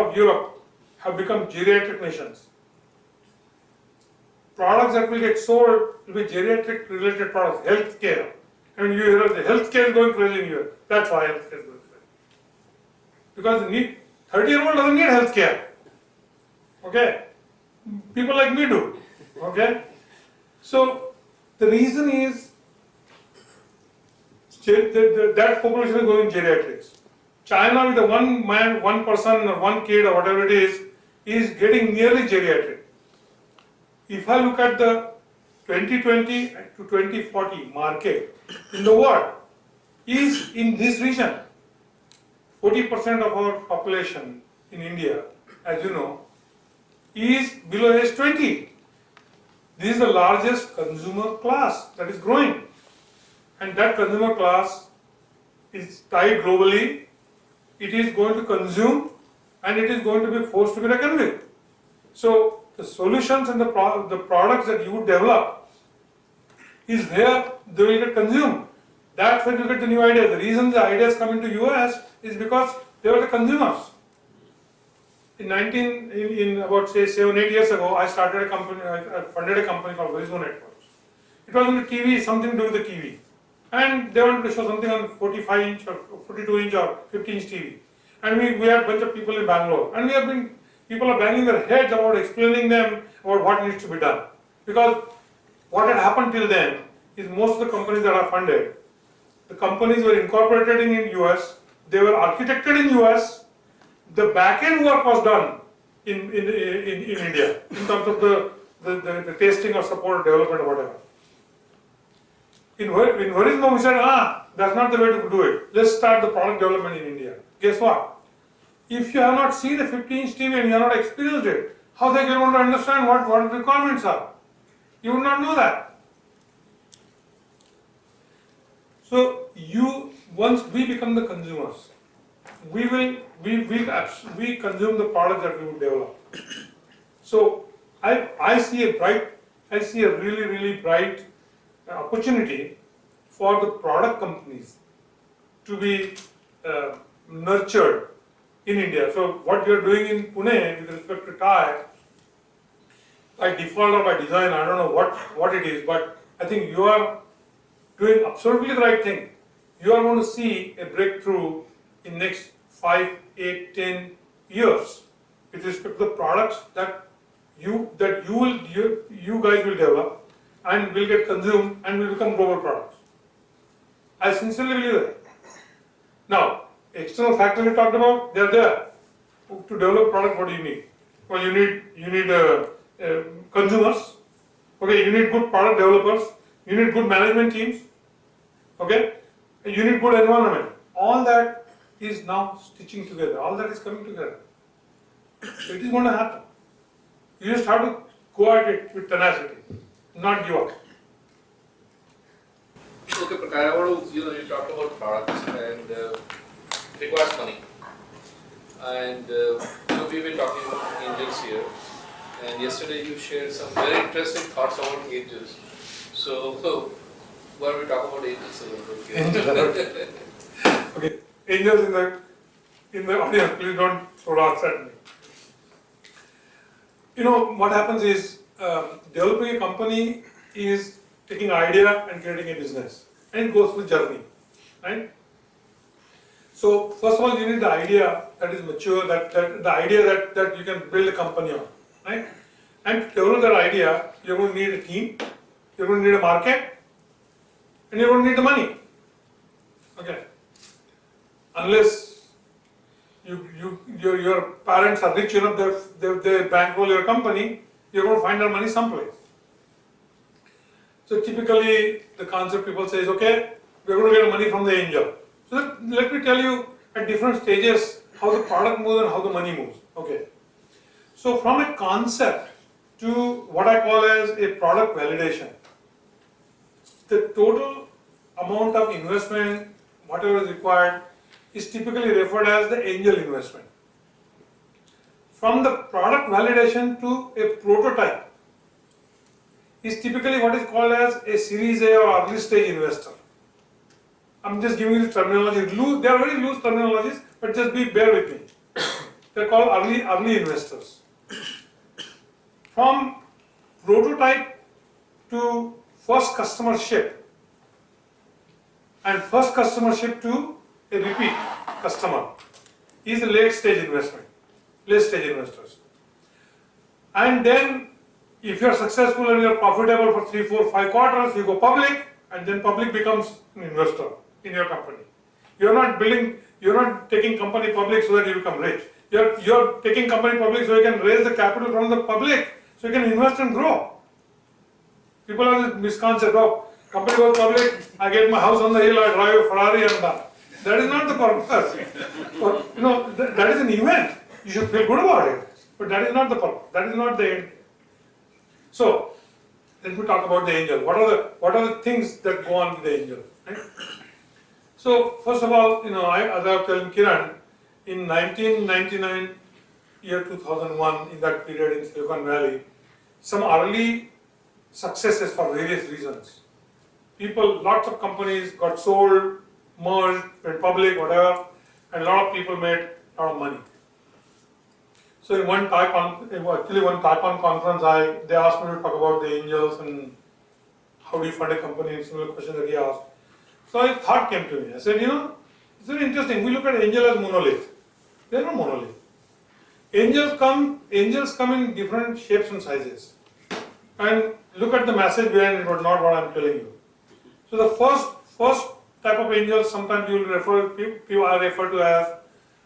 of Europe have become geriatric nations. Products that will get sold will be geriatric related products, healthcare. And you hear the healthcare is going crazy in Europe. That's why healthcare is going crazy. Because 30-year-old doesn't need healthcare. Okay? People like me do. Okay? So the reason is that population is going geriatrics. China with the one man, one person or one kid or whatever it is getting nearly geriatric. If I look at the 2020 to 2040 market in the world is in this region. 40% of our population in India, as you know, is below age 20. This is the largest consumer class that is growing. And that consumer class is tied globally. It is going to consume and it is going to be forced to be reckoned with. So the solutions and the products that you would develop is where they will get consumed. That's when you get the new ideas. The reason the ideas come into US is because they were the consumers. In about say 7-8 years ago, I started a company, I funded a company called Verizon Networks. It was on the TV, something to do with the TV. And they wanted to show something on 45-inch or 42-inch or 50-inch TV. And we had a bunch of people in Bangalore. And people are banging their heads about explaining them about what needs to be done. Because what had happened till then is most of the companies that are funded, the companies were incorporated in US, they were architected in US, the back-end work was done in India in terms of the testing or support, development or whatever. In Verizon, we said, that's not the way to do it. Let's start the product development in India. Guess what? If you have not seen a 50-inch TV and you have not experienced it, how are you going to understand what the requirements are? You would not know that. So once we become the consumers, we consume the product that we will develop. So I see a really bright opportunity for the product companies to be nurtured in India. So what you are doing in Pune with respect to TIE, by default or by design, I don't know what it is, but I think you are doing absolutely the right thing. You are going to see a breakthrough in next 5, 8, 10 years with respect to the products that you guys will develop and will get consumed and will become global products. I sincerely believe that. Now, external factors we talked about, they are there. To develop product, what do you need? Well, you need consumers. Okay, you need good product developers. You need good management teams. Okay, you need good environment. All that is now stitching together. All that is coming together. So it is going to happen. You just have to go at it with tenacity, not give up. Okay, Prakash, I want to, you talked about products and it requires money. And we've been talking about angels here. And yesterday you shared some very interesting thoughts about angels. So, why don't we talk about angels a little bit? Angels. Okay, angels in the audience, please don't throw rocks at me. You know, what happens is, developing a company is taking idea and creating a business. And it goes through journey, right? So, first of all, you need the idea that is mature, the idea that you can build a company on, right? And to develop that idea, you're going to need a team, you're going to need a market, and you're going to need the money. Okay. Unless your parents are rich enough, they bankroll your company, you're going to find that money someplace. So typically, the concept people say is, okay, we're going to get money from the angel. So let me tell you at different stages how the product moves and how the money moves. Okay. So from a concept to what I call as a product validation, the total amount of investment, whatever is required, is typically referred as the angel investment. From the product validation to a prototype is typically what is called as a Series A or early stage investor. I'm just giving you the terminology. They are very loose terminologies, but just bear with me. They're called early investors. From prototype to first customer ship, and first customer ship to a repeat customer is a late stage investors. And then if you're successful and you're profitable for 3, 4, 5 quarters, you go public, and then public becomes an investor in your company. You're not taking company public so that you become rich. You're taking company public so you can raise the capital from the public, so you can invest and grow. People have this misconcept of company goes public, I get my house on the hill, I drive a Ferrari and that. That is not the purpose. That is an event. You should feel good about it. But that is not the purpose. That is not the end. So, let me talk about the angel. What are the things that go on with the angel? Right? So, first of all, as I was telling Kiran, in 1999, year 2001, in that period in Silicon Valley, some early successes for various reasons. Lots of companies got sold, merged, went public, whatever, and a lot of people made a lot of money. So in one TACON conference, they asked me to talk about the angels and how do you fund a company, and similar questions that he asked. So a thought came to me. I said, it's very interesting. We look at angel as monolith. They are not monolith. Angels come in different shapes and sizes. And look at the message behind it, but not what I'm telling you. So the first type of angels, sometimes you will refer to as,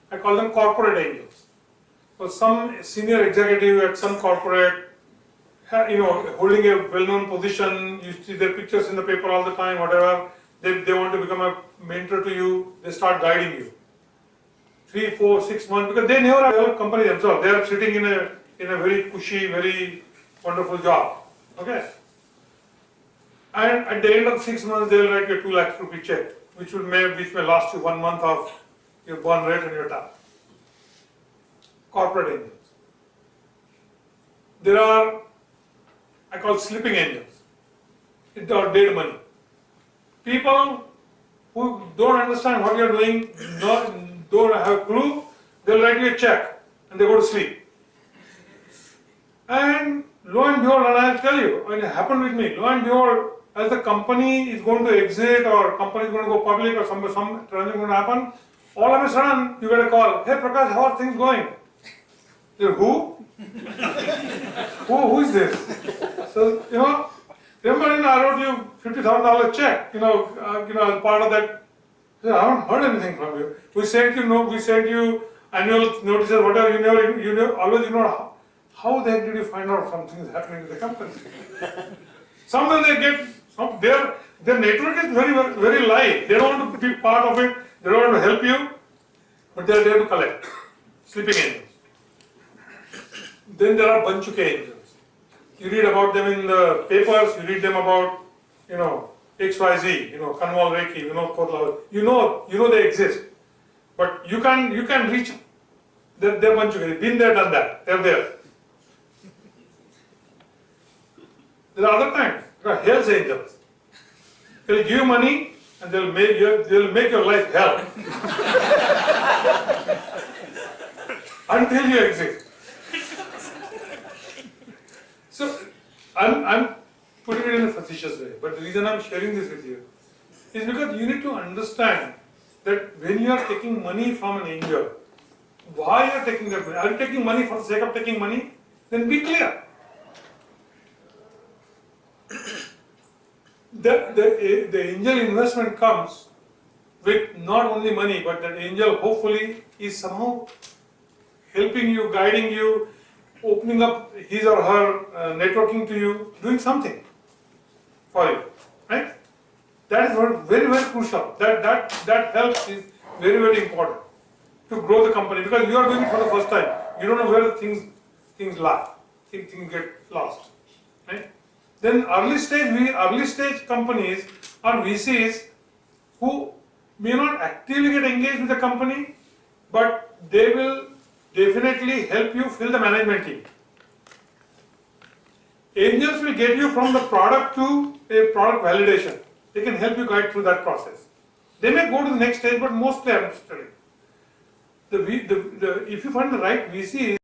I call them corporate angels. So some senior executive at some corporate, holding a well-known position, you see their pictures in the paper all the time, whatever, they want to become a mentor to you, they start guiding you. 3, 4, 6 months, because they never have a company themselves, they are sitting in a very cushy, very wonderful job. Okay? And at the end of 6 months, they will write you a 2 lakh rupee check, which may last you 1 month of your burn rate and your time. Corporate angels. There are, I call sleeping angels. It's our dead money. People who don't understand what you're doing, don't have a clue, they'll write you a check and they go to sleep. And lo and behold, and I'll tell you, it happened with me, lo and behold, as the company is going to exit or company is going to go public or some transaction going to happen, all of a sudden you get a call, hey Prakash, how are things going? You're, who? Who is this? So, remember, I wrote you $50,000 check, as part of that. I haven't heard anything from you. We sent you annual notices, whatever, you never always ignore. How the heck did you find out something is happening with the company? Sometimes they get, their network is very, very light. They don't want to be part of it, they don't want to help you, but they are there to collect. Sleeping angels. Then there are Banchuke angels. You read about them in the papers, you read them about, XYZ, Kanwal Reiki, Kodla, you know they exist. But you can reach them. They're Banchuke, been there, done that, they're there. There are other kinds. There are Hell's angels. They'll give you money and they'll make your life hell. Until you exit. So, I'm putting it in a facetious way, but the reason I'm sharing this with you is because you need to understand that when you are taking money from an angel, why you are taking that money? Are you taking money for the sake of taking money? Then be clear. The angel investment comes with not only money, but that angel hopefully is somehow helping you, guiding you, opening up his or her networking to you, doing something for you, right? That is very, very crucial. That help is very, very important to grow the company, because you are doing it for the first time. You don't know where things lie. Things get lost, right? Then early stage companies or VCs who may not actively get engaged with the company, but they will definitely help you fill the management team. Angels will get you from the product to a product validation. They can help you guide through that process. They may go to the next stage, but mostly I'm telling you. if you find the right VC